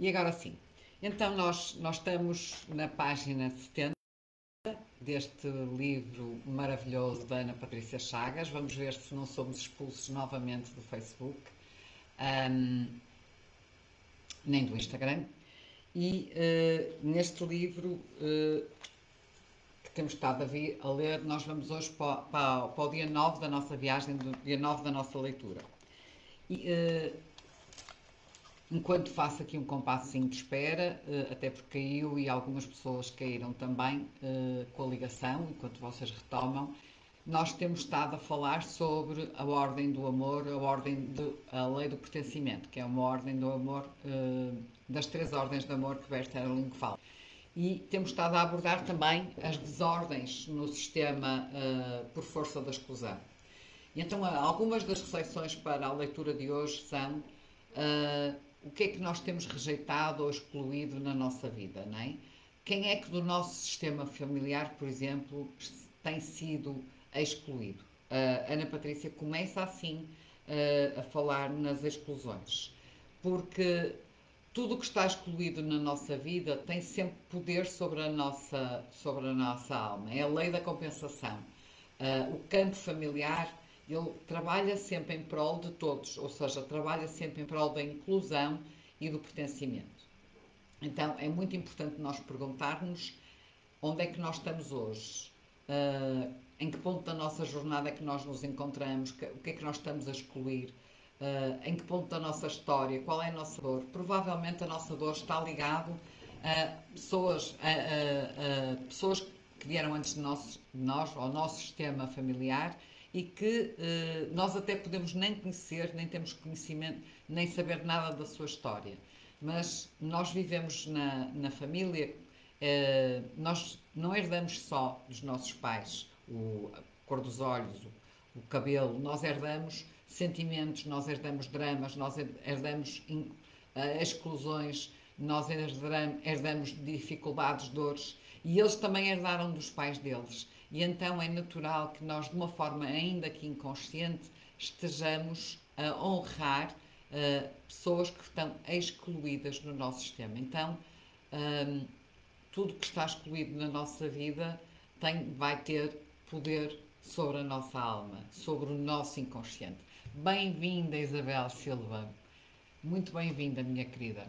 E agora sim. Então, nós estamos na página 70 deste livro maravilhoso da Ana Patrícia Chagas. Vamos ver se não somos expulsos novamente do Facebook, ahm, nem do Instagram. E neste livro que temos estado a ler, nós vamos hoje para o dia 9 da nossa viagem, do dia 9 da nossa leitura. E, enquanto faço aqui um compassinho de espera, até porque eu e algumas pessoas caíram também com a ligação, enquanto vocês retomam, nós temos estado a falar sobre a ordem do amor, a lei do pertencimento, que é uma ordem do amor, das três ordens de amor que Bert Helling fala. E temos estado a abordar também as desordens no sistema por força da exclusão. E então, algumas das reflexões para a leitura de hoje são o que é que nós temos rejeitado ou excluído na nossa vida, não é? Quem é que do nosso sistema familiar, por exemplo, tem sido excluído? Ana Patrícia começa assim a falar nas exclusões, porque tudo o que está excluído na nossa vida tem sempre poder sobre a nossa alma. É a lei da compensação. O campo familiar, ele trabalha sempre em prol de todos, ou seja, trabalha sempre em prol da inclusão e do pertencimento. Então, é muito importante nós perguntarmos onde é que nós estamos hoje, em que ponto da nossa jornada é que nós nos encontramos, o que é que nós estamos a excluir, em que ponto da nossa história, qual é a nossa dor. Provavelmente a nossa dor está ligado a pessoas que vieram antes de nós, ao nosso sistema familiar e que nós até podemos nem conhecer, nem temos conhecimento, nem saber nada da sua história. Mas nós vivemos na família, nós não herdamos só dos nossos pais a cor dos olhos, o cabelo, nós herdamos sentimentos, nós herdamos dramas, nós herdamos exclusões, nós herdamos dificuldades, dores, e eles também herdaram dos pais deles. E então é natural que nós, de uma forma ainda que inconsciente, estejamos a honrar pessoas que estão excluídas no nosso sistema. Então, tudo que está excluído na nossa vida vai ter poder sobre a nossa alma, sobre o nosso inconsciente. Bem-vinda, Isabel Silva. Muito bem-vinda, minha querida.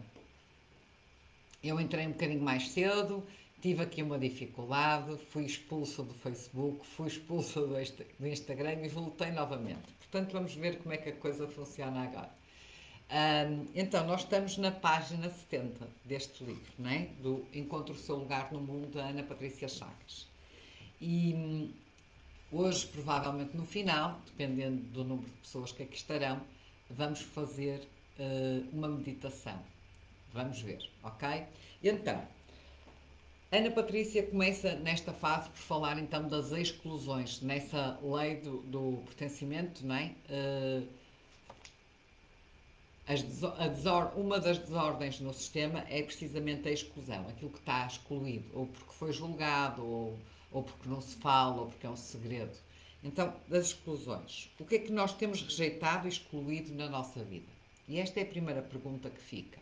Eu entrei um bocadinho mais cedo, tive aqui uma dificuldade, fui expulsa do Facebook, fui expulsa do Instagram e voltei novamente. Portanto, vamos ver como é que a coisa funciona agora. Então, nós estamos na página 70 deste livro, não é? Do Encontre o Seu Lugar no Mundo, da Ana Patrícia Chagas. E hoje, provavelmente no final, dependendo do número de pessoas que aqui estarão, vamos fazer uma meditação. Vamos ver, ok? Então, Ana Patrícia começa nesta fase por falar então das exclusões, nessa lei do pertencimento, não é? Uma das desordens no sistema é precisamente a exclusão, aquilo que está excluído, ou porque foi julgado, ou porque não se fala, ou porque é um segredo. Então, das exclusões. O que é que nós temos rejeitado e excluído na nossa vida? E esta é a primeira pergunta que fica.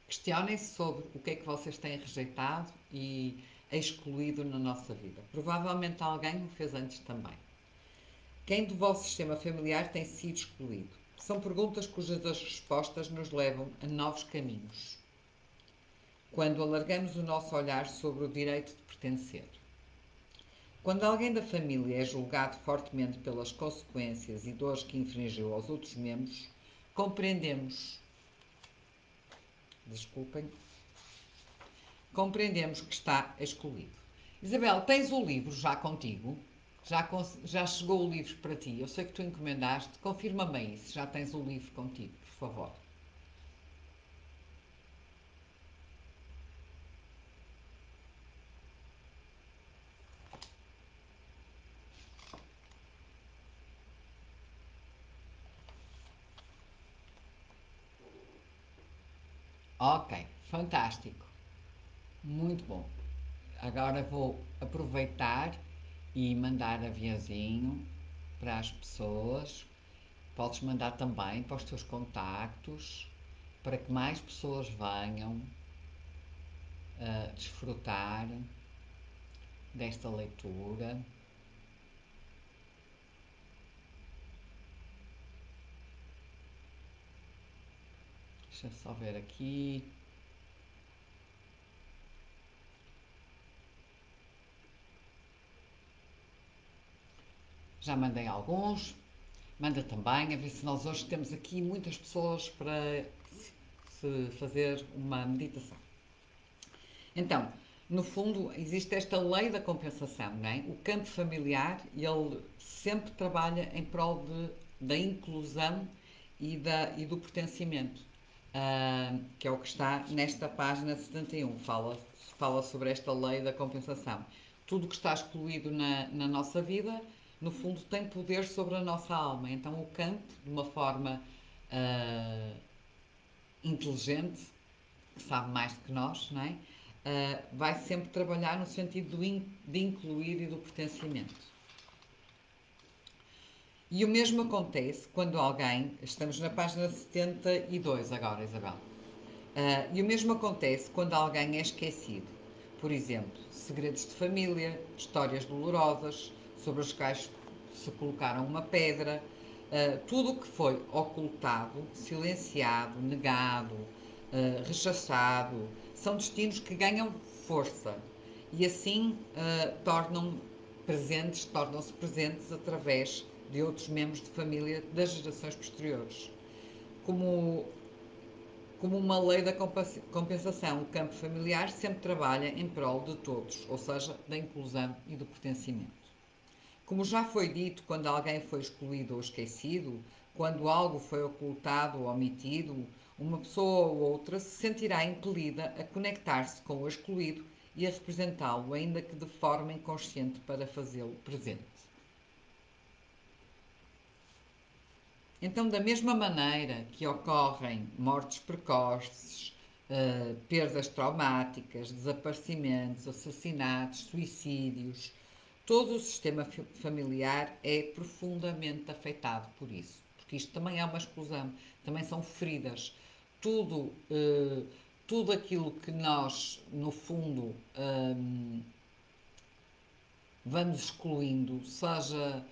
Questionem-se sobre o que é que vocês têm rejeitado e excluído na nossa vida. Provavelmente alguém o fez antes também. Quem do vosso sistema familiar tem sido excluído? São perguntas cujas as respostas nos levam a novos caminhos. Quando alargamos o nosso olhar sobre o direito de pertencer. Quando alguém da família é julgado fortemente pelas consequências e dores que infringiu aos outros membros, compreendemos. Desculpem. Compreendemos que está excluído. Isabel, tens o livro já contigo? Já chegou o livro para ti? Eu sei que tu encomendaste. Confirma-me aí se já tens o livro contigo, por favor. Ok, fantástico. Muito bom. Agora vou aproveitar e mandar aviãozinho para as pessoas. Podes mandar também para os teus contactos. para que mais pessoas venham a desfrutar desta leitura. Deixa eu só ver aqui. Já mandei alguns. Manda também, a ver se nós hoje temos aqui muitas pessoas para se fazer uma meditação. Então, no fundo, existe esta lei da compensação, não é? O campo familiar, ele sempre trabalha em prol da inclusão e do pertencimento, que é o que está nesta página 71. Fala sobre esta lei da compensação. Tudo que está excluído na nossa vida, no fundo, tem poder sobre a nossa alma. Então, o campo, de uma forma inteligente, que sabe mais do que nós, não é? Vai sempre trabalhar no sentido de incluir e do pertencimento. E o mesmo acontece quando alguém, estamos na página 72 agora, Isabel, e o mesmo acontece quando alguém é esquecido. Por exemplo, segredos de família, histórias dolorosas sobre as quais se colocaram uma pedra, tudo o que foi ocultado, silenciado, negado, rechaçado, são destinos que ganham força e assim tornam-se presentes através de outros membros de família das gerações posteriores. Como como uma lei da compensação, o campo familiar sempre trabalha em prol de todos, ou seja, da inclusão e do pertencimento. Como já foi dito, quando alguém foi excluído ou esquecido, quando algo foi ocultado ou omitido, uma pessoa ou outra se sentirá impelida a conectar-se com o excluído e a representá-lo, ainda que de forma inconsciente, para fazê-lo presente. Então, da mesma maneira que ocorrem mortes precoces, perdas traumáticas, desaparecimentos, assassinatos, suicídios, todo o sistema familiar é profundamente afetado por isso, porque isto também é uma exclusão, também são feridas. Tudo, tudo aquilo que nós, no fundo, vamos excluindo, seja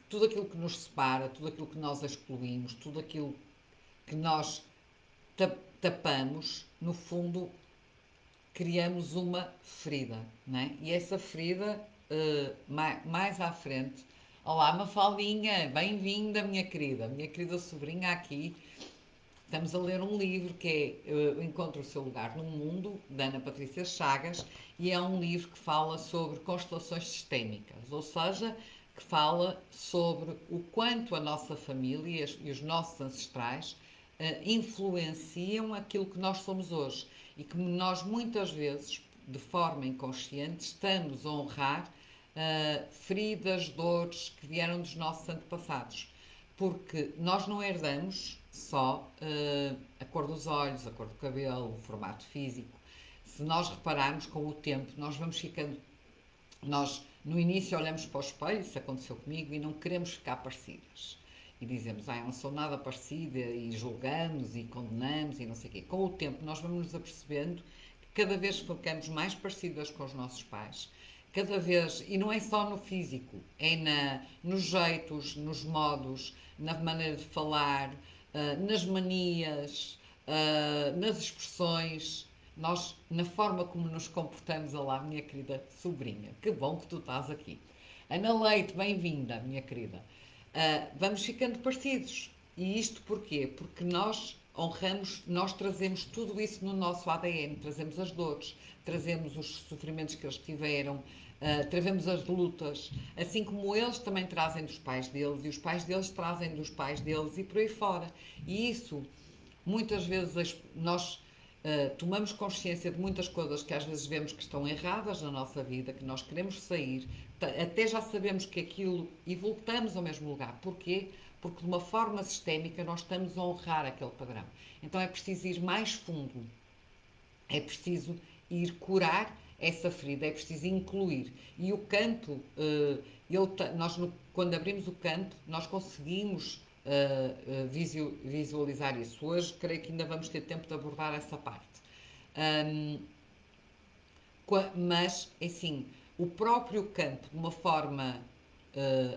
tudo aquilo que nos separa, tudo aquilo que nós excluímos, tudo aquilo que nós tapamos, no fundo, criamos uma ferida, não é? E essa ferida, mais à frente, olá Mafaldinha, bem-vinda minha querida sobrinha aqui. Estamos a ler um livro que é Encontra o Seu Lugar no Mundo, da Ana Patrícia Chagas, e é um livro que fala sobre constelações sistémicas, ou seja, que fala sobre o quanto a nossa família e os nossos ancestrais influenciam aquilo que nós somos hoje e que nós muitas vezes, de forma inconsciente, estamos a honrar feridas, dores que vieram dos nossos antepassados. Porque nós não herdamos só a cor dos olhos, a cor do cabelo, o formato físico. Se nós repararmos com o tempo, nós vamos ficando. Nós, no início, olhamos para o espelho, isso aconteceu comigo, e não queremos ficar parecidas. E dizemos, eu não sou nada parecida, e julgamos e condenamos e não sei o quê. Com o tempo, nós vamos nos apercebendo que cada vez ficamos mais parecidas com os nossos pais. Cada vez, e não é só no físico, é nos jeitos, nos modos, na maneira de falar, nas manias, nas expressões, nós, na forma como nos comportamos. Olá, minha querida sobrinha, que bom que tu estás aqui. Ana Leite, bem-vinda, minha querida. Vamos ficando parecidos. E isto porquê? Porque nós honramos, nós trazemos tudo isso no nosso ADN, trazemos as dores, trazemos os sofrimentos que eles tiveram, trazemos as lutas, assim como eles também trazem dos pais deles, e os pais deles trazem dos pais deles, e por aí fora. E isso, muitas vezes, nós tomamos consciência de muitas coisas que às vezes vemos que estão erradas na nossa vida, que nós queremos sair, até já sabemos que aquilo, e voltamos ao mesmo lugar. Porquê? Porque de uma forma sistémica nós estamos a honrar aquele padrão. Então é preciso ir mais fundo, é preciso ir curar essa ferida, é preciso incluir. E o campo, quando abrimos o campo, nós conseguimos visualizar isso. Hoje, creio que ainda vamos ter tempo de abordar essa parte. Um, mas, assim, o próprio campo, de uma forma,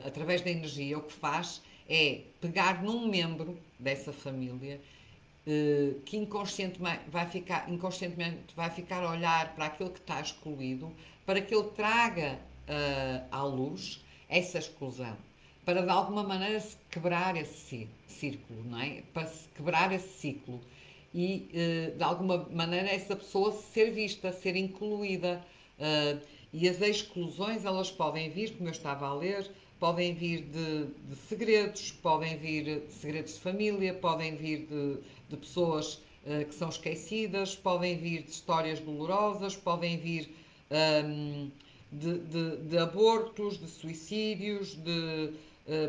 através da energia, o que faz é pegar num membro dessa família que inconscientemente vai ficar a olhar para aquilo que está excluído, para que ele traga à luz essa exclusão, para de alguma maneira se quebrar esse círculo, não é? Para se quebrar esse ciclo e de alguma maneira essa pessoa ser vista, ser incluída. E as exclusões elas podem vir, como eu estava a ler, podem vir de segredos, podem vir de segredos de família, podem vir de pessoas que são esquecidas, podem vir de histórias dolorosas, podem vir de abortos, de suicídios, de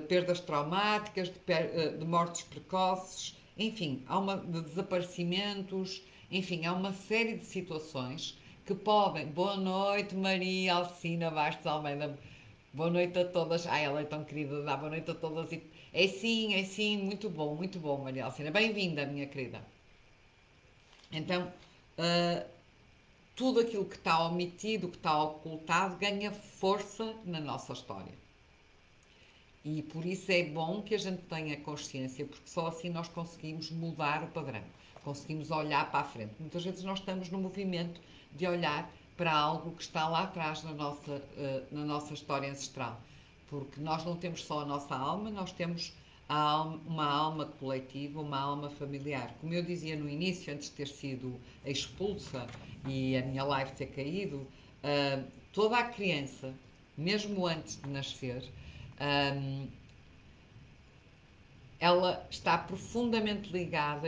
perdas traumáticas, de mortes precoces, enfim, de desaparecimentos, enfim, há uma série de situações que podem. Boa noite, Maria Alcina Bastos Almeida. Boa noite a todas. Ai, ela é tão querida, dá boa noite a todas. É sim, muito bom, Maria Alcina. Bem-vinda, minha querida. Então, tudo aquilo que está omitido, que está ocultado, ganha força na nossa história. E por isso é bom que a gente tenha consciência, porque só assim nós conseguimos mudar o padrão, conseguimos olhar para a frente. Muitas vezes nós estamos no movimento de olhar para algo que está lá atrás na nossa história ancestral, porque nós não temos só a nossa alma, nós temos uma alma coletiva, uma alma familiar. Como eu dizia no início, antes de ter sido expulsa e a minha live ter caído, toda a criança, mesmo antes de nascer, ela está profundamente ligada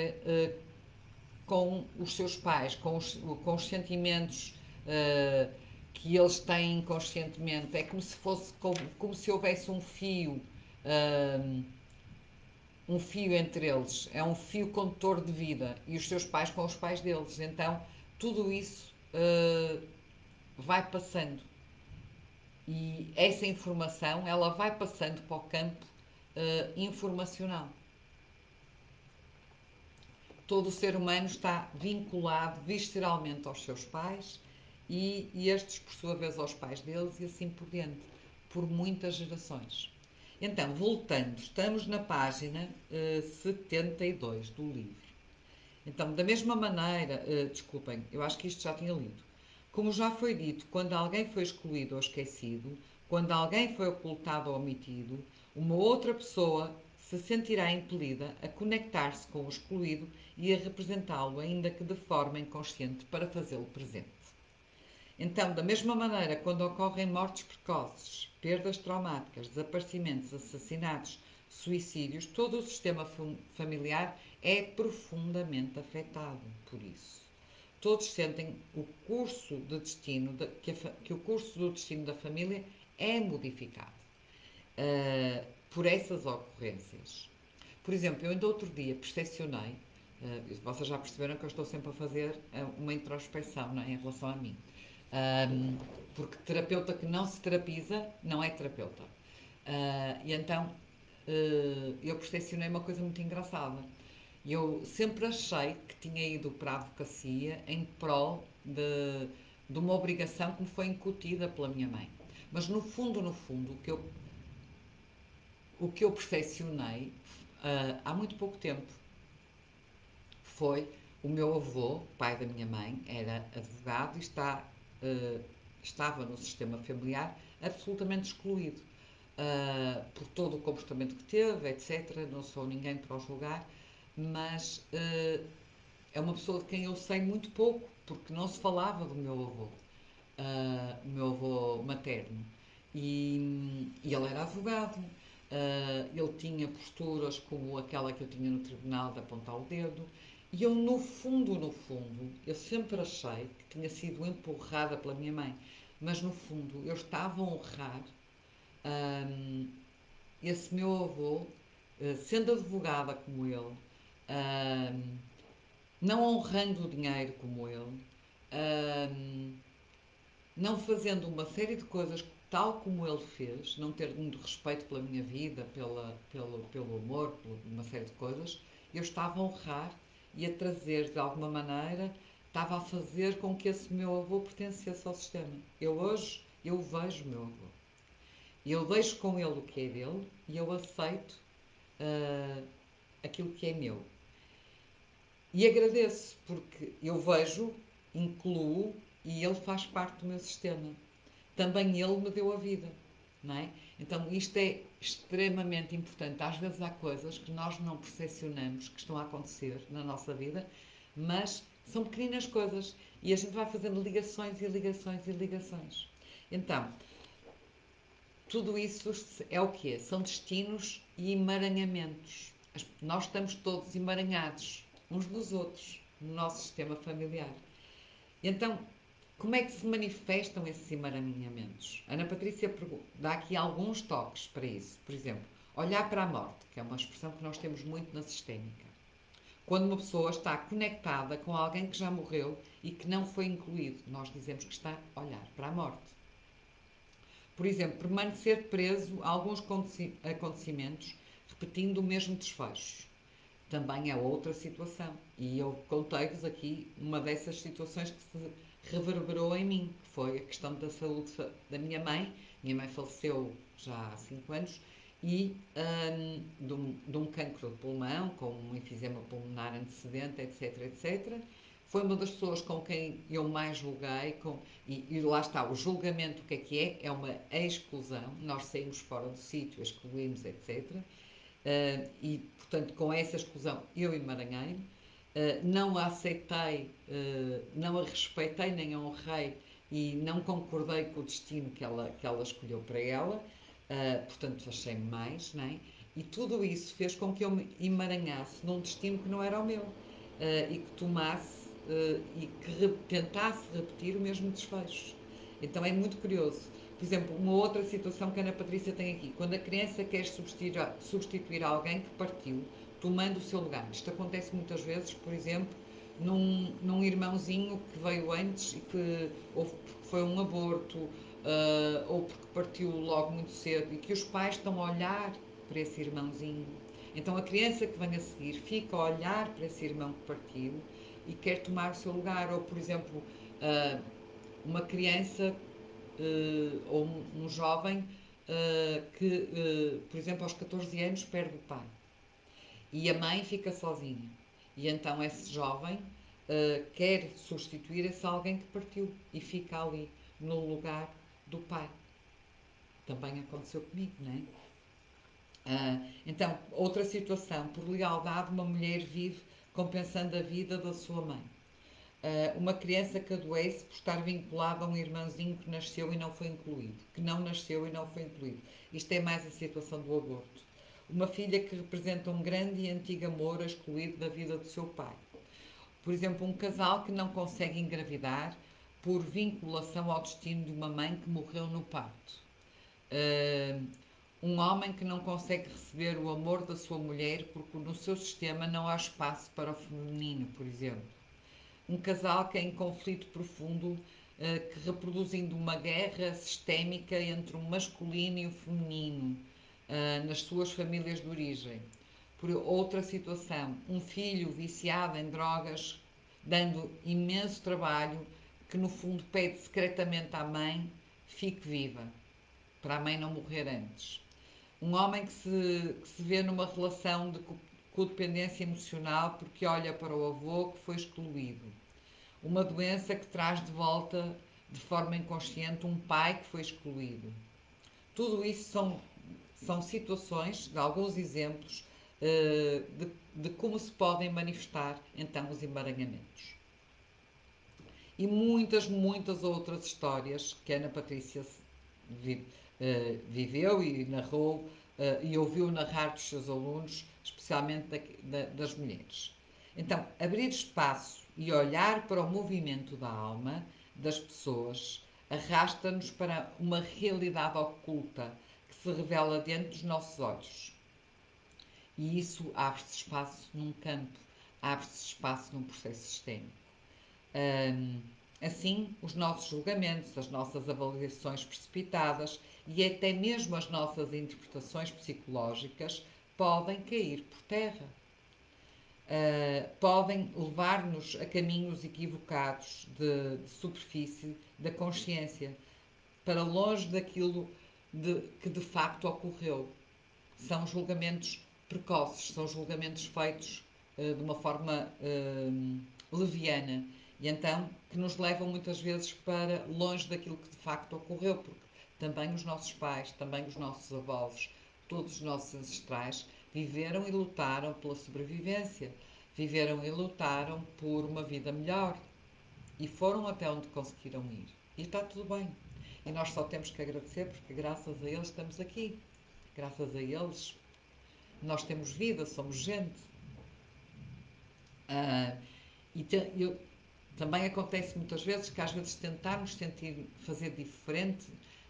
com os seus pais, com os sentimentos que eles têm inconscientemente. É como se fosse como se houvesse um fio entre eles. É um fio condutor de vida e os seus pais com os pais deles. Então tudo isso vai passando e essa informação ela vai passando para o campo informacional. Todo o ser humano está vinculado visceralmente aos seus pais e estes, por sua vez, aos pais deles e assim por diante, por muitas gerações. Então, voltando, estamos na página 72 do livro. Então, da mesma maneira, desculpem, eu acho que isto já tinha lido. Como já foi dito, quando alguém foi excluído ou esquecido, quando alguém foi ocultado ou omitido, uma outra pessoa se sentirá impelida a conectar-se com o excluído e a representá-lo, ainda que de forma inconsciente, para fazê-lo presente. Então, da mesma maneira, quando ocorrem mortes precoces, perdas traumáticas, desaparecimentos, assassinatos, suicídios, todo o sistema familiar é profundamente afetado por isso. Todos sentem o curso de destino, que o curso do destino da família é modificado por essas ocorrências. Por exemplo, eu ainda outro dia percepcionei, vocês já perceberam que eu estou sempre a fazer uma introspecção, não é, em relação a mim. Porque terapeuta que não se terapiza não é terapeuta. E então eu percepcionei uma coisa muito engraçada. Eu sempre achei que tinha ido para a advocacia em prol de uma obrigação que me foi incutida pela minha mãe. Mas no fundo, o que eu percepcionei há muito pouco tempo foi o meu avô, pai da minha mãe, era advogado e estava no sistema familiar absolutamente excluído por todo o comportamento que teve, etc. Não sou ninguém para o julgar, mas é uma pessoa de quem eu sei muito pouco, porque não se falava do meu avô, o meu avô materno. E ele era advogado, ele tinha posturas como aquela que eu tinha no tribunal de apontar o dedo, e eu no fundo, eu sempre achei que tinha sido empurrada pela minha mãe, mas no fundo eu estava a honrar esse meu avô, sendo advogada como ele, não honrando o dinheiro como ele, não fazendo uma série de coisas tal como ele fez, não ter muito respeito pela minha vida, pelo amor, por uma série de coisas, eu estava a honrar e a trazer de alguma maneira, estava a fazer com que esse meu avô pertencesse ao sistema. Eu hoje, eu vejo o meu avô. Eu deixo com ele o que é dele e eu aceito aquilo que é meu. E agradeço, porque eu vejo, incluo e ele faz parte do meu sistema. Também ele me deu a vida, não é? Então isto é extremamente importante. Às vezes há coisas que nós não percepcionamos que estão a acontecer na nossa vida, mas são pequenas coisas e a gente vai fazendo ligações e ligações e ligações. Então, tudo isso é o quê? São destinos e emaranhamentos. Nós estamos todos emaranhados uns dos outros no nosso sistema familiar. E então, como é que se manifestam esses emaranhamentos? Ana Patrícia dá aqui alguns toques para isso. Por exemplo, olhar para a morte, que é uma expressão que nós temos muito na sistémica. Quando uma pessoa está conectada com alguém que já morreu e que não foi incluído, nós dizemos que está a olhar para a morte. Por exemplo, permanecer preso a alguns acontecimentos, repetindo o mesmo desfecho. Também é outra situação. E eu contei-vos aqui uma dessas situações que se reverberou em mim, que foi a questão da saúde da minha mãe. Minha mãe faleceu já há 5 anos e de um cancro de pulmão, com um enfisema pulmonar antecedente, etc, etc. Foi uma das pessoas com quem eu mais julguei, e lá está, o julgamento, o que é? É uma exclusão, nós saímos fora do sítio, excluímos, etc. E, portanto, com essa exclusão eu emaranhei-me, não a aceitei, não a respeitei nem a honrei e não concordei com o destino que ela escolheu para ela, portanto achei-me mais, não é? E tudo isso fez com que eu me emaranhasse num destino que não era o meu, e que tomasse e que tentasse repetir o mesmo desfecho. Então é muito curioso. Por exemplo, uma outra situação que a Ana Patrícia tem aqui, quando a criança quer substituir alguém que partiu, tomando o seu lugar. Isto acontece muitas vezes, por exemplo, num irmãozinho que veio antes e que ou porque foi um aborto, ou porque partiu logo muito cedo e que os pais estão a olhar para esse irmãozinho. Então a criança que vem a seguir fica a olhar para esse irmão que partiu e quer tomar o seu lugar. Ou, por exemplo, uma criança ou um jovem que, por exemplo, aos 14 anos perde o pai e a mãe fica sozinha. E então esse jovem quer substituir esse alguém que partiu e fica ali no lugar do pai. Também aconteceu comigo, não é? Então, outra situação, por lealdade, uma mulher vive compensando a vida da sua mãe. Uma criança que adoece por estar vinculada a um irmãozinho que nasceu e não foi incluído, que não nasceu e não foi incluído. Isto é mais a situação do aborto. Uma filha que representa um grande e antigo amor excluído da vida do seu pai. Por exemplo, um casal que não consegue engravidar por vinculação ao destino de uma mãe que morreu no parto. Um homem que não consegue receber o amor da sua mulher porque no seu sistema não há espaço para o feminino, por exemplo. Um casal que é em conflito profundo, que reproduzindo uma guerra sistémica entre o masculino e o feminino nas suas famílias de origem. Por outra situação, um filho viciado em drogas, dando imenso trabalho, que no fundo pede secretamente à mãe fique viva, para a mãe não morrer antes. Um homem que se vê numa relação de codependência emocional porque olha para o avô que foi excluído. Uma doença que traz de volta, de forma inconsciente, um pai que foi excluído. Tudo isso são situações, de alguns exemplos, de como se podem manifestar então os emaranhamentos. E muitas, muitas outras histórias que a Ana Patrícia viveu e narrou e ouviu narrar dos seus alunos, especialmente das mulheres. Então, abrir espaço e olhar para o movimento da alma das pessoas arrasta-nos para uma realidade oculta que se revela dentro dos nossos olhos. E isso abre-se espaço num campo, abre-se espaço num processo sistémico. Assim, os nossos julgamentos, as nossas avaliações precipitadas e até mesmo as nossas interpretações psicológicas podem cair por terra. Podem levar-nos a caminhos equivocados de superfície da consciência, para longe daquilo que de facto ocorreu. São julgamentos precoces, são julgamentos feitos de uma forma leviana e então que nos levam muitas vezes para longe daquilo que de facto ocorreu, porque também os nossos pais, também os nossos avós, todos os nossos ancestrais viveram e lutaram pela sobrevivência, viveram e lutaram por uma vida melhor e foram até onde conseguiram ir. E está tudo bem. E nós só temos que agradecer porque graças a eles estamos aqui. Graças a eles nós temos vida, somos gente. Ah, eu, também acontece muitas vezes que às vezes tentarmos fazer diferente,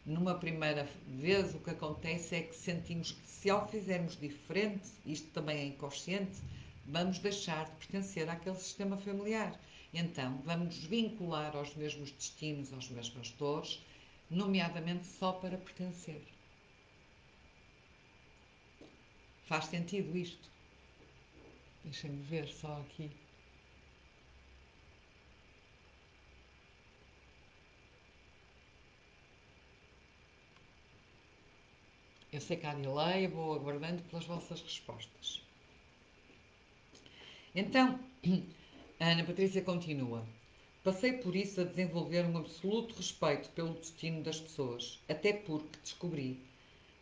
numa primeira vez o que acontece é que sentimos que se ao fizermos diferente, isto também é inconsciente, vamos deixar de pertencer àquele sistema familiar. Então vamos nos vincular aos mesmos destinos, às mesmas dores, nomeadamente só para pertencer. Faz sentido isto? Deixem-me ver só aqui. Eu sei que há delay, vou aguardando pelas vossas respostas. Então, a Ana Patrícia continua. Passei por isso a desenvolver um absoluto respeito pelo destino das pessoas, até porque descobri,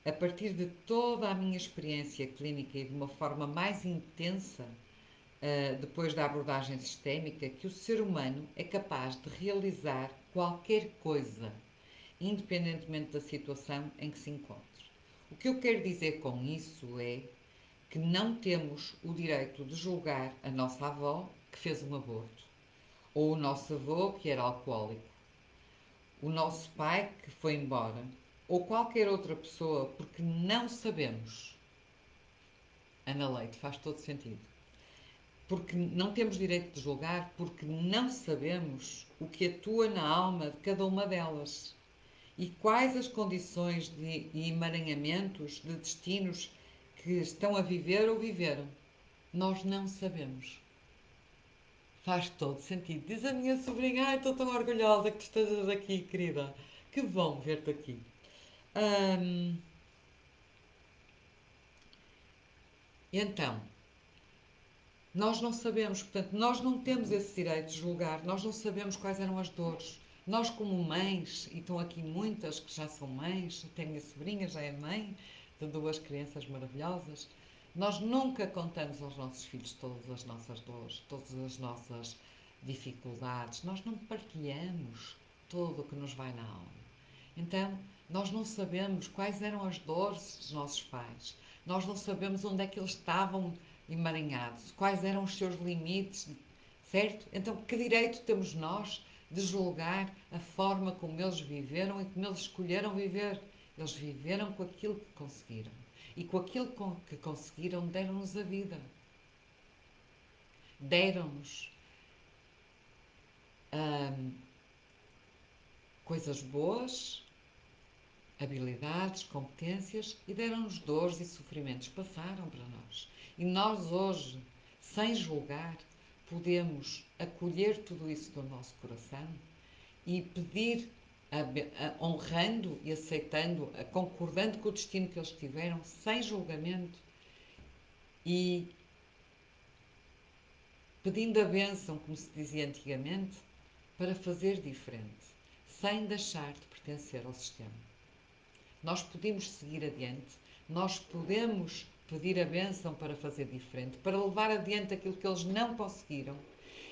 a partir de toda a minha experiência clínica e de uma forma mais intensa, depois da abordagem sistémica, que o ser humano é capaz de realizar qualquer coisa, independentemente da situação em que se encontre. O que eu quero dizer com isso é que não temos o direito de julgar a nossa avó que fez um aborto, ou o nosso avô que era alcoólico, o nosso pai que foi embora, ou qualquer outra pessoa, porque não sabemos. Ana Leite, faz todo sentido. Porque não temos direito de julgar, porque não sabemos o que atua na alma de cada uma delas e quais as condições e emaranhamentos de destinos que estão a viver ou viveram. Nós não sabemos. Faz todo sentido. Diz a minha sobrinha, ai, estou tão orgulhosa que tu estejas aqui, querida. Que bom ver-te aqui. Hum, então, nós não sabemos, portanto, nós não temos esse direito de julgar, nós não sabemos quais eram as dores. Nós, como mães, e estão aqui muitas que já são mães, até a minha sobrinha já é mãe de duas crianças maravilhosas, nós nunca contamos aos nossos filhos todas as nossas dores, todas as nossas dificuldades, nós não partilhamos tudo o que nos vai na alma. Então, nós não sabemos quais eram as dores dos nossos pais, nós não sabemos onde é que eles estavam emaranhados, quais eram os seus limites, certo? Então, que direito temos nós de julgar a forma como eles viveram e como eles escolheram viver? Eles viveram com aquilo que conseguiram. E com aquilo que conseguiram, deram-nos a vida. Deram-nos coisas boas, habilidades, competências e deram-nos dores e sofrimentos. Passaram para nós. E nós hoje, sem julgar, podemos acolher tudo isso do nosso coração e pedir, honrando e aceitando, concordando com o destino que eles tiveram, sem julgamento e pedindo a bênção, como se dizia antigamente, para fazer diferente, sem deixar de pertencer ao sistema. Nós podemos seguir adiante, nós podemos pedir a bênção para fazer diferente, para levar adiante aquilo que eles não conseguiram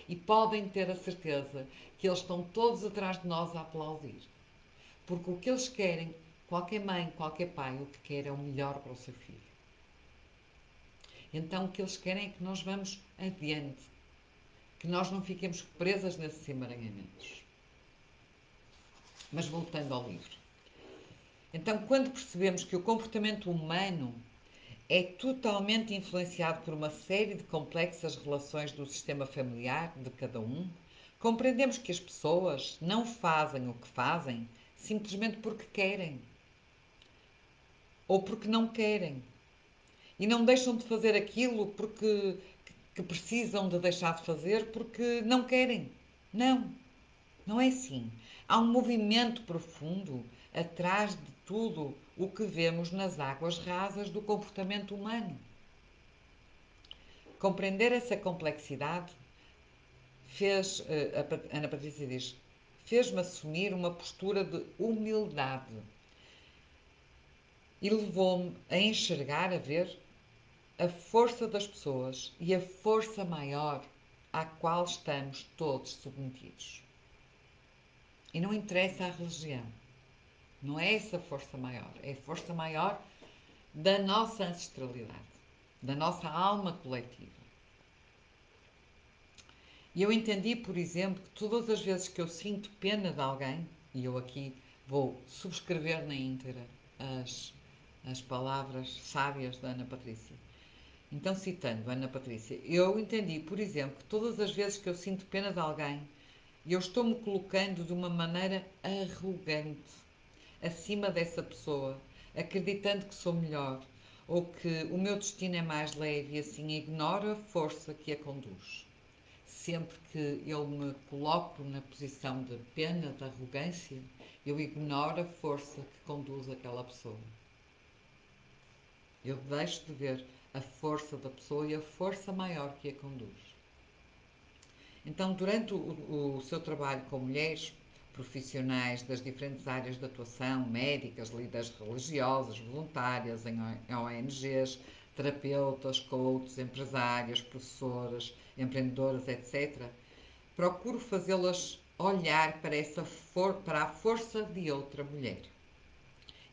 e podem ter a certeza que eles estão todos atrás de nós a aplaudir. Porque o que eles querem, qualquer mãe, qualquer pai, o que quer é o melhor para o seu filho. Então o que eles querem é que nós vamos adiante, que nós não fiquemos presas nesses emaranhamentos. Mas voltando ao livro. Então, quando percebemos que o comportamento humano é totalmente influenciado por uma série de complexas relações do sistema familiar de cada um, Compreendemos que as pessoas não fazem o que fazem simplesmente porque querem ou porque não querem. E não deixam de fazer aquilo porque que precisam de deixar de fazer porque não querem. Não, não é assim. Há um movimento profundo atrás de tudo o que vemos nas águas rasas do comportamento humano. Compreender essa complexidade fez, a Ana Patrícia diz, fez-me assumir uma postura de humildade e levou-me a enxergar, a ver a força das pessoas e a força maior à qual estamos todos submetidos. E não interessa a religião, não é essa força maior, é a força maior da nossa ancestralidade, da nossa alma coletiva. E eu entendi, por exemplo, que todas as vezes que eu sinto pena de alguém, e eu aqui vou subscrever na íntegra as palavras sábias da Ana Patrícia. Então, citando Ana Patrícia, eu entendi, por exemplo, que todas as vezes que eu sinto pena de alguém, eu estou-me colocando de uma maneira arrogante acima dessa pessoa, acreditando que sou melhor ou que o meu destino é mais leve e assim ignoro a força que a conduz. Sempre que eu me coloco na posição de pena, de arrogância, eu ignoro a força que conduz aquela pessoa. Eu deixo de ver a força da pessoa e a força maior que a conduz. Então, durante o seu trabalho com mulheres profissionais das diferentes áreas de atuação, médicas, líderes religiosas, voluntárias em ONGs, terapeutas, coaches, empresárias, professoras, empreendedoras, etc., procuro fazê-las olhar para a força de outra mulher,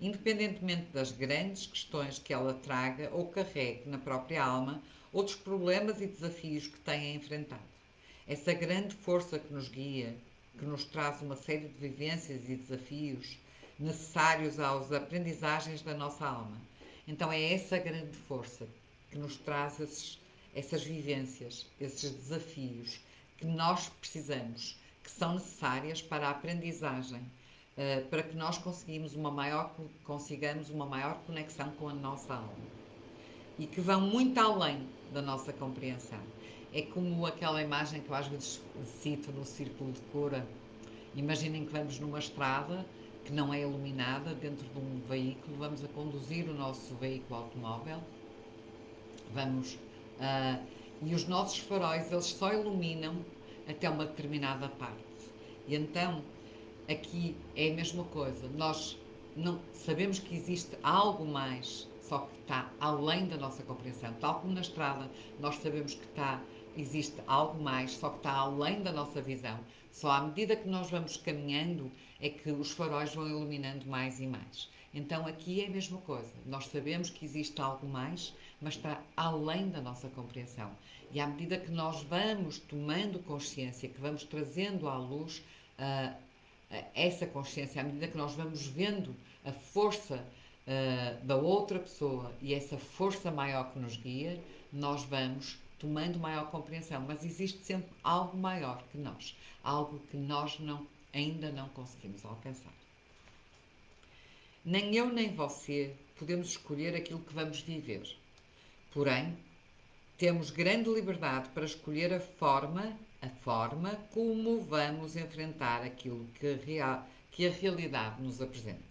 independentemente das grandes questões que ela traga ou carregue na própria alma, ou dos problemas e desafios que tem a enfrentar. Essa grande força que nos guia, que nos traz uma série de vivências e desafios necessários às aprendizagens da nossa alma. Então é essa grande força que nos traz essas vivências, esses desafios que nós precisamos, que são necessárias para a aprendizagem, para que nós consigamos uma maior conexão com a nossa alma e que vão muito além da nossa compreensão. É como aquela imagem que eu às vezes cito no Círculo de Cura. Imaginem que vamos numa estrada que não é iluminada, dentro de um veículo, vamos a conduzir o nosso veículo automóvel, vamos e os nossos faróis eles só iluminam até uma determinada parte. E então aqui é a mesma coisa. Nós não sabemos que existe algo mais, só que está além da nossa compreensão. Tal como na estrada, nós sabemos que existe algo mais, só que está além da nossa visão. Só à medida que nós vamos caminhando é que os faróis vão iluminando mais e mais. Então aqui é a mesma coisa. Nós sabemos que existe algo mais, mas está além da nossa compreensão. E à medida que nós vamos tomando consciência, que vamos trazendo à luz essa consciência, à medida que nós vamos vendo a força da outra pessoa e essa força maior que nos guia, nós vamos tomando maior compreensão. Mas existe sempre algo maior que nós, algo que nós ainda não conseguimos alcançar. Nem eu nem você podemos escolher aquilo que vamos viver. Porém, temos grande liberdade para escolher a forma como vamos enfrentar aquilo que a realidade nos apresenta.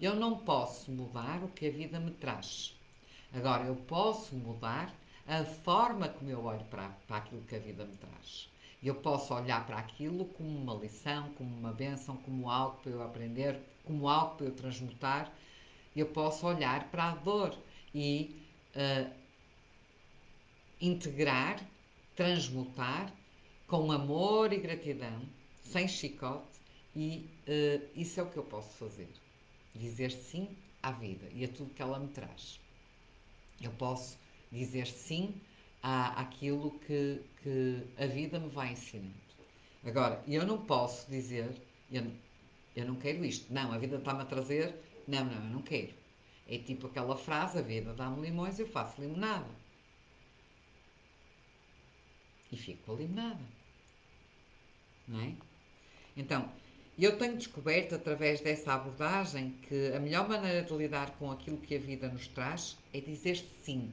Eu não posso mudar o que a vida me traz. Agora, eu posso mudar a forma como eu olho para aquilo que a vida me traz. Eu posso olhar para aquilo como uma lição, como uma bênção, como algo para eu aprender, como algo para eu transmutar. Eu posso olhar para a dor e integrar, transmutar com amor e gratidão, sem chicote, e isso é o que eu posso fazer. Dizer sim à vida e a tudo que ela me traz. Eu posso dizer sim àquilo que a vida me vai ensinando. Agora, eu não posso dizer, eu não quero isto. Não, a vida está-me a trazer, não, eu não quero. É tipo aquela frase, a vida dá-me limões, eu faço limonada. E fico com a limonada. não é? Então, eu tenho descoberto através dessa abordagem que a melhor maneira de lidar com aquilo que a vida nos traz é dizer sim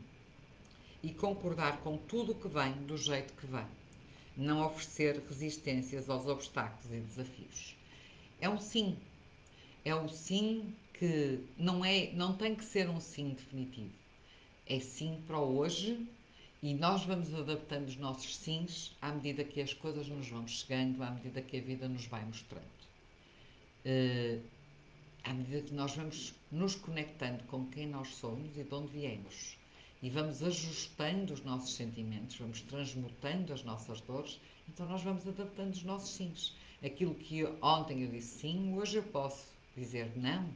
e concordar com tudo o que vem do jeito que vem. Não oferecer resistências aos obstáculos e desafios. É um sim. É o sim que não tem que ser um sim definitivo. É sim para o hoje e nós vamos adaptando os nossos sims à medida que as coisas nos vão chegando, à medida que a vida nos vai mostrando. À medida que nós vamos nos conectando com quem nós somos e de onde viemos. E vamos ajustando os nossos sentimentos, vamos transmutando as nossas dores, então nós vamos adaptando os nossos sims. Aquilo que ontem eu disse sim, hoje eu posso dizer não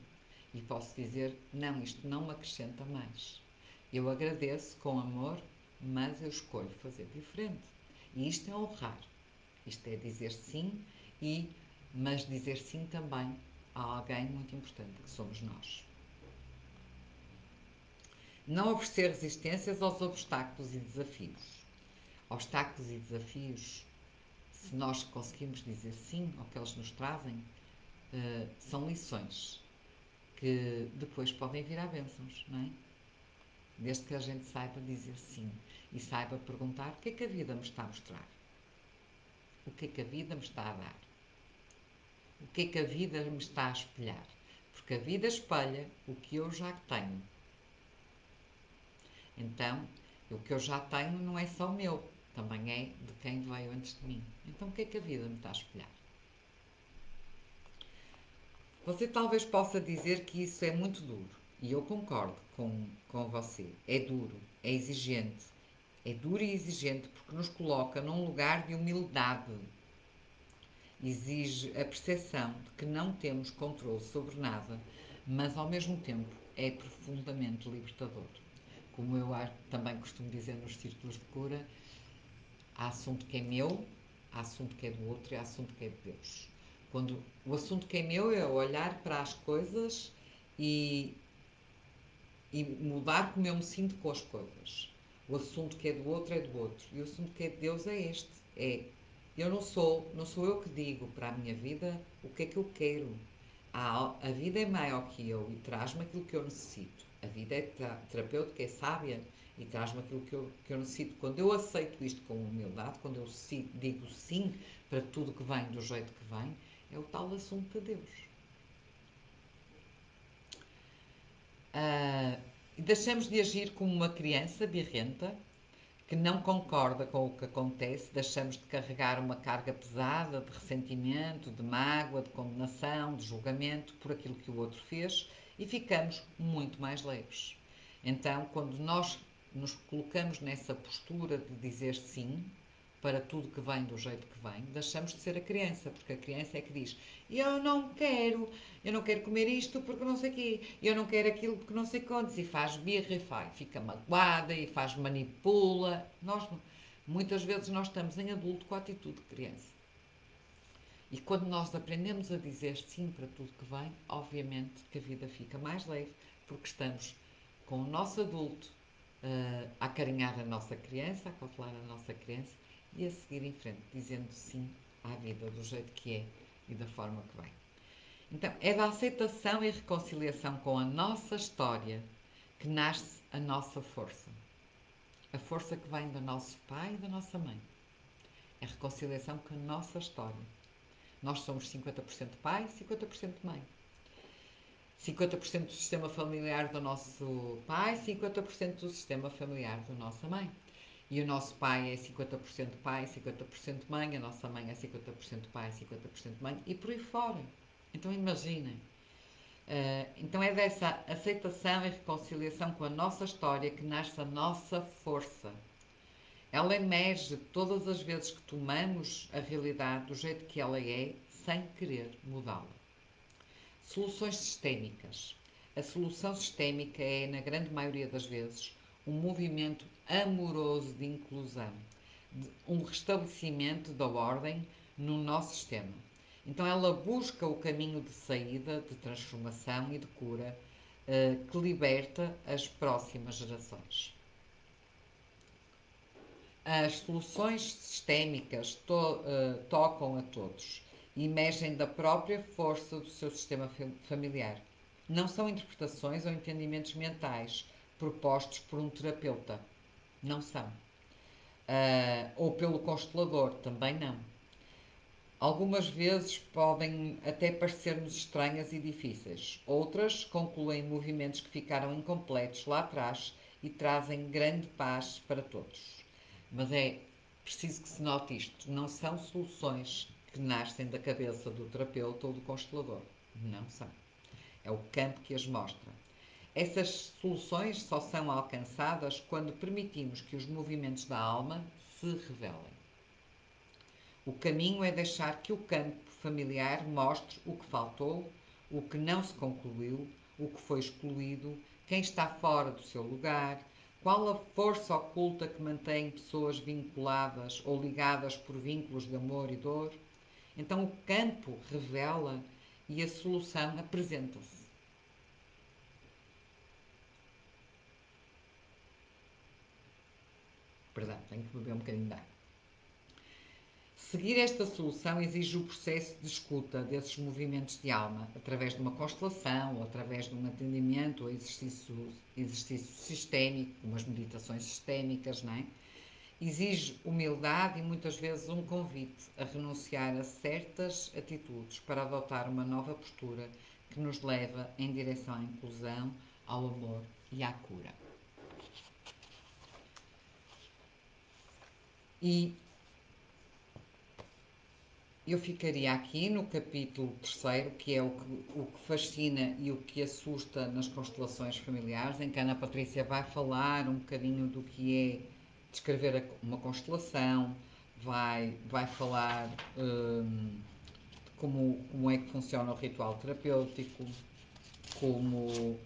e posso dizer não, isto não me acrescenta mais. Eu agradeço com amor, mas eu escolho fazer diferente. E isto é honrar. Isto é dizer sim, mas dizer sim também a alguém muito importante, que somos nós. Não oferecer resistências aos obstáculos e desafios. Obstáculos e desafios, se nós conseguimos dizer sim ao que eles nos trazem, são lições que depois podem virar bênçãos, não é? Desde que a gente saiba dizer sim e saiba perguntar o que é que a vida me está a mostrar. O que é que a vida me está a dar? O que é que a vida me está a espelhar? Porque a vida espelha o que eu já tenho. Então, o que eu já tenho não é só meu, também é de quem veio antes de mim. Então, o que é que a vida me está a espelhar? Você talvez possa dizer que isso é muito duro, e eu concordo com você. É duro, é exigente. É duro e exigente porque nos coloca num lugar de humildade. Exige a percepção de que não temos controle sobre nada, mas ao mesmo tempo é profundamente libertador. Como eu também costumo dizer nos círculos de cura, há assunto que é meu, há assunto que é do outro e há assunto que é de Deus. Quando o assunto que é meu é olhar para as coisas e, e mudar como eu me sinto com as coisas. O assunto que é do outro é do outro. E o assunto que é de Deus é este. Não sou eu que digo para a minha vida o que é que eu quero. A vida é maior que eu e traz-me aquilo que eu necessito. A vida é terapêutica, é sábia e traz-me aquilo que eu necessito. Quando eu aceito isto com humildade, quando eu digo sim para tudo que vem do jeito que vem, é o tal assunto de Deus. E deixamos de agir como uma criança birrenta que não concorda com o que acontece, deixamos de carregar uma carga pesada de ressentimento, de mágoa, de condenação, de julgamento por aquilo que o outro fez e ficamos muito mais leves. Então, quando nós nos colocamos nessa postura de dizer sim para tudo que vem do jeito que vem, deixamos de ser a criança, porque a criança é que diz eu não quero comer isto porque não sei o quê, eu não quero aquilo porque não sei quantos, e faz birra e fica magoada e faz manipula. Muitas vezes nós estamos em adulto com a atitude de criança. E quando nós aprendemos a dizer sim para tudo que vem, obviamente que a vida fica mais leve, porque estamos com o nosso adulto a acarinhar a nossa criança, a cautelar a nossa criança e a seguir em frente, dizendo sim à vida do jeito que é e da forma que vem. Então, é da aceitação e reconciliação com a nossa história que nasce a nossa força. A força que vem do nosso pai e da nossa mãe. É a reconciliação com a nossa história. Nós somos 50% pai e 50% mãe. 50% do sistema familiar do nosso pai, 50% do sistema familiar da nossa mãe. E o nosso pai é 50% pai, 50% mãe, a nossa mãe é 50% pai, 50% mãe, e por aí fora. Então imaginem. Então é dessa aceitação e reconciliação com a nossa história que nasce a nossa força. Ela emerge todas as vezes que tomamos a realidade do jeito que ela é, sem querer mudá-la. Soluções sistémicas. A solução sistémica é, na grande maioria das vezes, um movimento amoroso de inclusão, um restabelecimento da ordem no nosso sistema. Então ela busca o caminho de saída, de transformação e de cura que liberta as próximas gerações. As soluções sistémicas tocam a todos e emergem da própria força do seu sistema familiar. Não são interpretações ou entendimentos mentais propostos por um terapeuta. Não são. Ou pelo constelador, também não. Algumas vezes podem até parecer-nos estranhas e difíceis. Outras concluem movimentos que ficaram incompletos lá atrás e trazem grande paz para todos. Mas é preciso que se note isto: não são soluções que nascem da cabeça do terapeuta ou do constelador. Não são. É o campo que as mostra. Essas soluções só são alcançadas quando permitimos que os movimentos da alma se revelem. O caminho é deixar que o campo familiar mostre o que faltou, o que não se concluiu, o que foi excluído, quem está fora do seu lugar, qual a força oculta que mantém pessoas vinculadas ou ligadas por vínculos de amor e dor. Então o campo revela e a solução apresenta-se. Perdão, tenho que beber um bocadinho de água. Seguir esta solução exige o processo de escuta desses movimentos de alma, através de uma constelação, ou através de um atendimento ou exercício sistémico, umas meditações sistémicas, não é? Exige humildade e muitas vezes um convite a renunciar a certas atitudes para adotar uma nova postura que nos leva em direção à inclusão, ao amor e à cura. E eu ficaria aqui no capítulo terceiro, que é o que fascina e o que assusta nas constelações familiares, em que a Ana Patrícia vai falar um bocadinho do que é descrever uma constelação, vai falar como é que funciona o ritual terapêutico, como,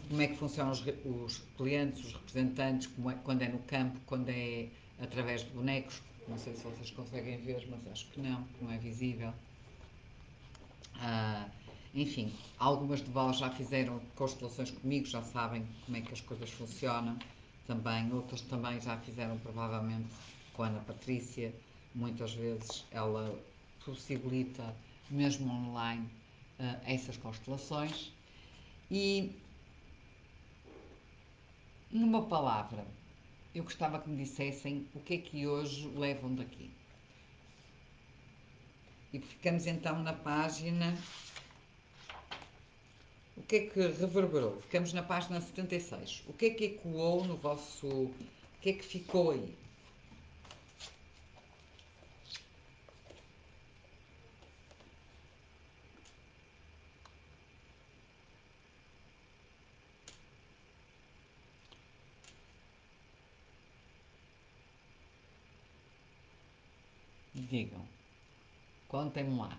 como é que funcionam os clientes, os representantes, quando é no campo, quando é através de bonecos. Não sei se vocês conseguem ver, mas acho que não é visível. Ah, enfim, algumas de vós já fizeram constelações comigo, já sabem como é que as coisas funcionam também. Outras também já fizeram provavelmente com a Ana Patrícia. Muitas vezes ela possibilita, mesmo online, essas constelações. E, numa palavra, eu gostava que me dissessem o que é que hoje levam daqui. E ficamos então na página. O que é que reverberou? Ficamos na página 76. O que é que ecoou no vosso. O que é que ficou aí? Digam. Contem-me lá.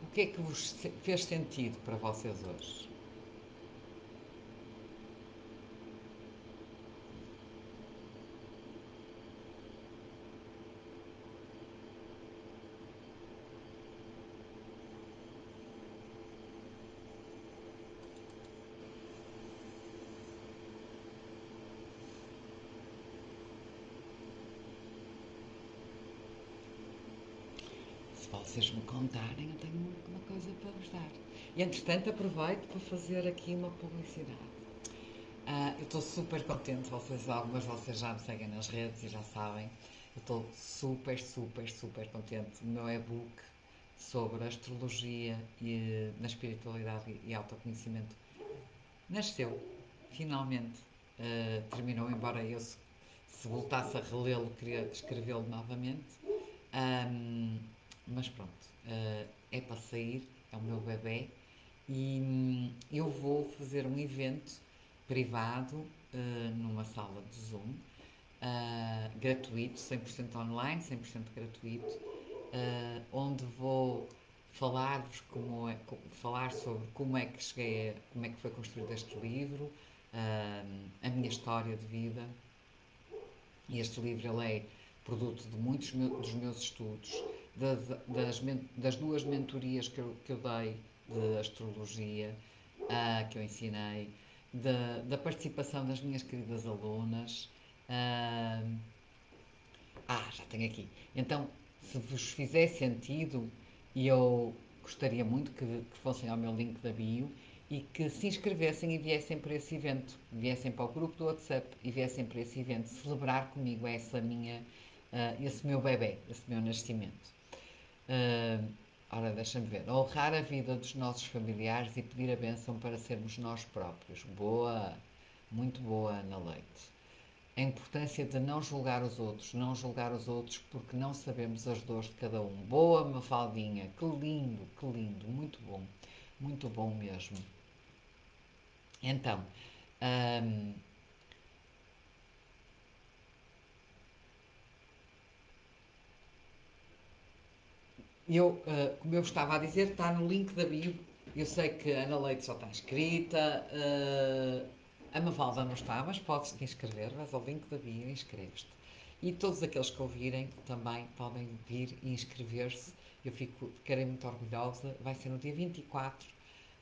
O que é que vos fez sentido para vocês hoje? Se vocês me contarem, eu tenho uma coisa para vos dar. E entretanto, aproveito para fazer aqui uma publicidade. Eu estou super contente, algumas de vocês já me seguem nas redes e já sabem. Eu estou super, super, super contente. O meu e-book sobre astrologia e na espiritualidade e autoconhecimento nasceu, finalmente. Terminou, embora eu, se voltasse a relê-lo, queria escrevê-lo novamente. Mas pronto, é para sair, é o meu bebê e eu vou fazer um evento privado numa sala de Zoom, gratuito, 100% online, 100% gratuito, onde vou falar-vos falar sobre como é que cheguei, como é que foi construído este livro, a minha história de vida. E este livro ele é produto de muitos dos meus estudos, das duas mentorias que eu dei de astrologia que eu ensinei, da participação das minhas queridas alunas. ah, já tenho aqui. Então, se vos fizer sentido, eu gostaria muito que fossem ao meu link da bio e que se inscrevessem e viessem para esse evento, viessem para o grupo do WhatsApp e viessem para esse evento celebrar comigo esse meu bebê, esse meu nascimento. Uh, Ora, deixa-me ver. Honrar a vida dos nossos familiares e pedir a bênção para sermos nós próprios. Boa, muito boa, Ana Leite. A importância de não julgar os outros porque não sabemos as dores de cada um. Boa, Mafaldinha, que lindo, muito bom mesmo. Então, hum, como eu estava a dizer, está no link da bio. Eu sei que a Ana Leite já está inscrita, a Mafalda não está, mas podes-te inscrever, vais ao link da bio e inscreves-te. E todos aqueles que ouvirem também podem vir e inscrever-se. Ficarei muito orgulhosa. Vai ser no dia 24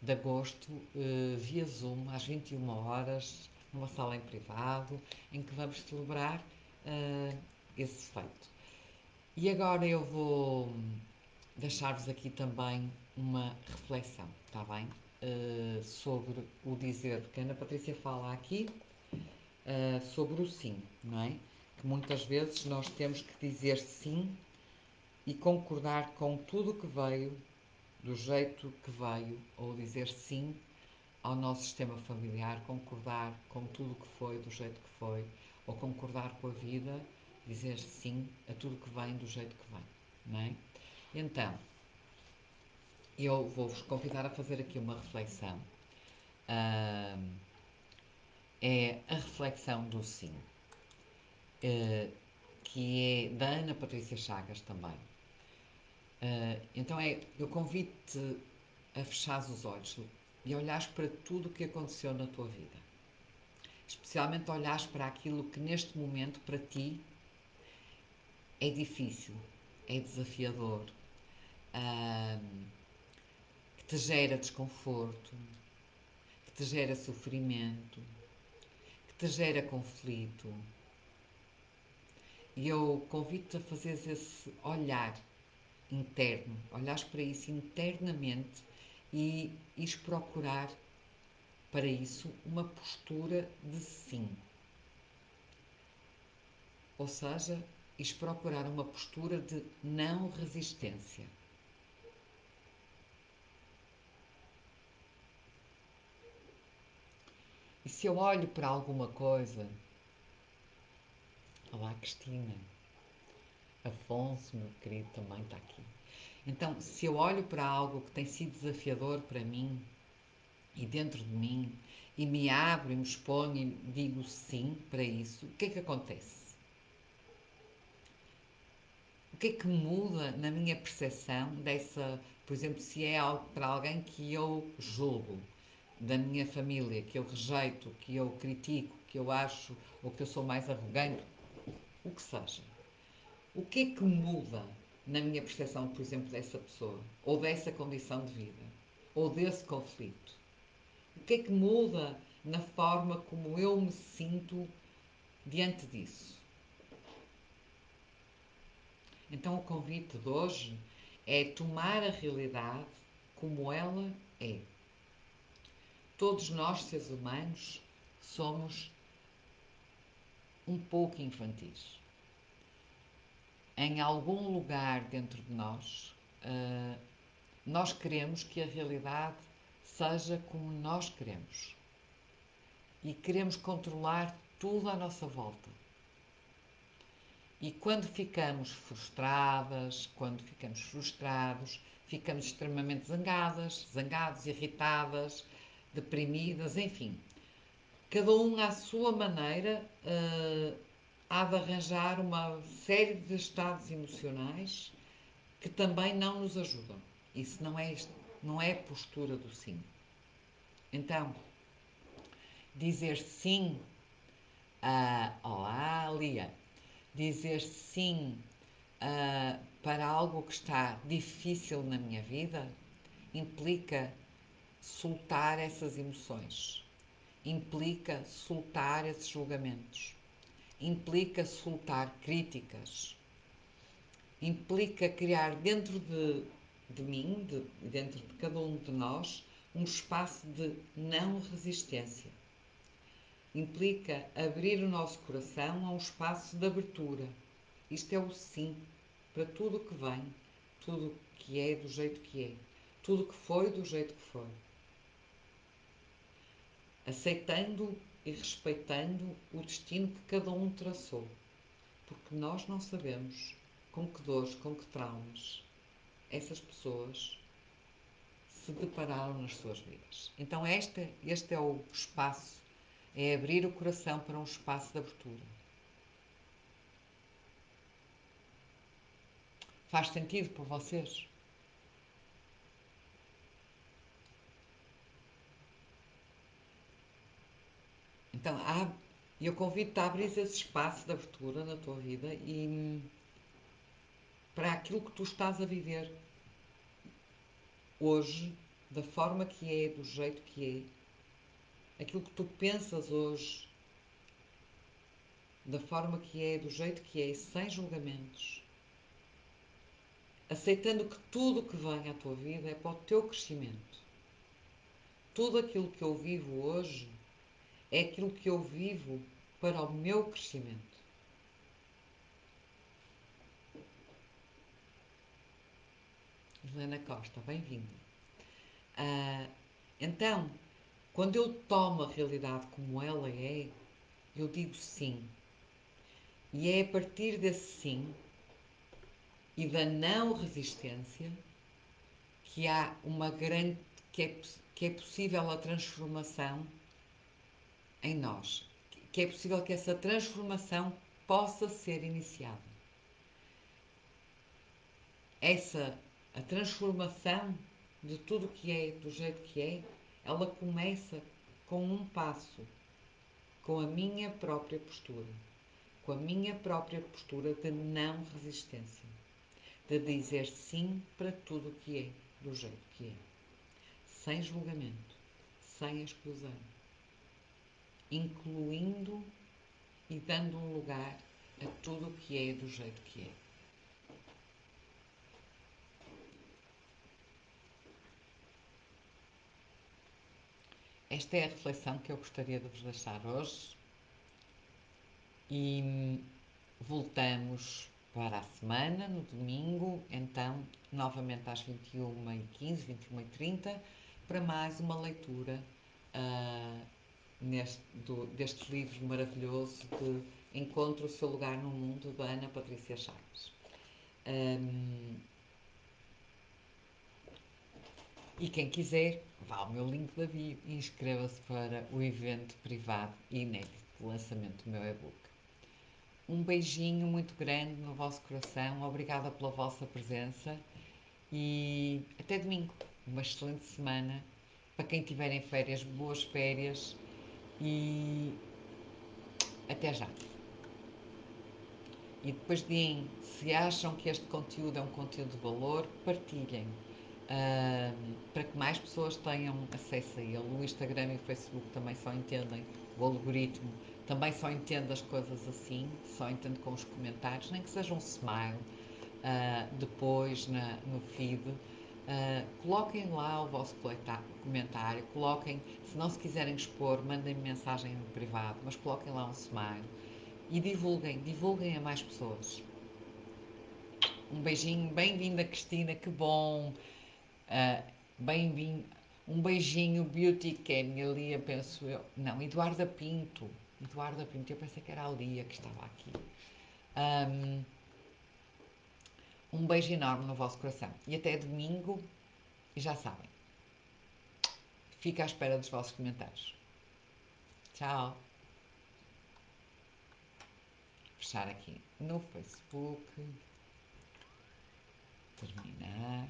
de agosto, via Zoom, às 21 horas, numa sala em privado, em que vamos celebrar esse feito. E agora eu vou deixar-vos aqui também uma reflexão, está bem? Sobre o dizer, porque a Ana Patrícia fala aqui sobre o sim, não é? Que muitas vezes nós temos que dizer sim e concordar com tudo que veio, do jeito que veio, ou dizer sim ao nosso sistema familiar, concordar com tudo o que foi, do jeito que foi, ou concordar com a vida, dizer sim a tudo que vem, do jeito que vem, não é? Então, eu vou-vos convidar a fazer aqui uma reflexão. Ah, É a reflexão do sim, ah, que é da Ana Patrícia Chagas também. Então eu convido-te a fechares os olhos e olhares para tudo o que aconteceu na tua vida. Especialmente olhares para aquilo que neste momento para ti é difícil, é desafiador, ah, que te gera desconforto, que te gera sofrimento, que te gera conflito. E eu convido-te a fazeres esse olhar interno, olhares para isso internamente e ires procurar para isso uma postura de sim. Ou seja, ires procurar uma postura de não resistência. E se eu olho para alguma coisa, olá Cristina, Afonso, meu querido, também está aqui. Então, se eu olho para algo que tem sido desafiador para mim e dentro de mim, e me abro e me exponho e digo sim para isso, o que é que acontece? O que é que muda na minha percepção dessa, por exemplo, se é algo para alguém que eu julgo, da minha família, que eu rejeito, que eu critico, que eu acho, ou que eu sou mais arrogante, o que seja. O que é que muda na minha percepção, por exemplo, dessa pessoa, ou dessa condição de vida, ou desse conflito? O que é que muda na forma como eu me sinto diante disso? Então, o convite de hoje é tomar a realidade como ela é. Todos nós, seres humanos, somos um pouco infantis. Em algum lugar dentro de nós, nós queremos que a realidade seja como nós queremos. E queremos controlar tudo à nossa volta. E quando ficamos frustradas, quando ficamos frustrados, ficamos extremamente zangados, irritadas, deprimidas, enfim. Cada um à sua maneira há de arranjar uma série de estados emocionais que também não nos ajudam. Isso não é a postura do sim. Então, dizer sim olá, Lia. Dizer sim para algo que está difícil na minha vida implica soltar essas emoções, implica soltar esses julgamentos, implica soltar críticas, implica criar dentro de mim, dentro de cada um de nós, um espaço de não resistência. Implica abrir o nosso coração a um espaço de abertura. Isto é o sim para tudo o que vem, tudo o que é do jeito que é, tudo o que foi do jeito que foi. Aceitando e respeitando o destino que cada um traçou, porque nós não sabemos com que dores, com que traumas essas pessoas se depararam nas suas vidas. Então este é o espaço, é abrir o coração para um espaço de abertura. Faz sentido para vocês? Então, eu convido-te a abrir esse espaço de abertura na tua vida e para aquilo que tu estás a viver hoje, da forma que é, do jeito que é, aquilo que tu pensas hoje, da forma que é, do jeito que é, sem julgamentos, aceitando que tudo o que vem à tua vida é para o teu crescimento. Tudo aquilo que eu vivo hoje é aquilo que eu vivo para o meu crescimento. Helena Costa, bem-vinda. Então, quando eu tomo a realidade como ela é, eu digo sim. E é a partir desse sim e da não resistência que há uma grande que é possível a transformação em nós, que é possível que essa transformação possa ser iniciada. A transformação de tudo que é, do jeito que é, ela começa com um passo, com a minha própria postura, com a minha própria postura de não resistência, de dizer sim para tudo o que é, do jeito que é, sem julgamento, sem exclusão, incluindo e dando um lugar a tudo o que é do jeito que é. Esta é a reflexão que eu gostaria de vos deixar hoje e voltamos para a semana, no domingo, então, novamente às 21h15, 21h30, para mais uma leitura deste livro maravilhoso de Encontre o Seu Lugar no Mundo, da Ana Patrícia Chaves. E quem quiser, vá ao meu link da bio e inscreva-se para o evento privado e inédito de lançamento do meu e-book. Um beijinho muito grande no vosso coração, obrigada pela vossa presença e até domingo. Uma excelente semana. Para quem tiver em férias, boas férias e até já. E depois deem, se acham que este conteúdo é um conteúdo de valor, partilhem. Para que mais pessoas tenham acesso a ele. O Instagram e o Facebook também só entendem, o algoritmo também só entende as coisas assim, só entende com os comentários, nem que seja um smile depois no feed. Coloquem lá o vosso comentário, coloquem, se não se quiserem expor, mandem-me mensagem no privado, mas coloquem lá um smile e divulguem a mais pessoas. Um beijinho, bem-vinda Cristina, que bom! Bem-vindo. Um beijinho, Beauty, que é a minha Lia, penso eu. Não, Eduarda Pinto. Eduarda Pinto, eu pensei que era a Lia que estava aqui. Um beijo enorme no vosso coração. E até domingo, e já sabem, fico à espera dos vossos comentários. Tchau. Fechar aqui no Facebook. Terminar.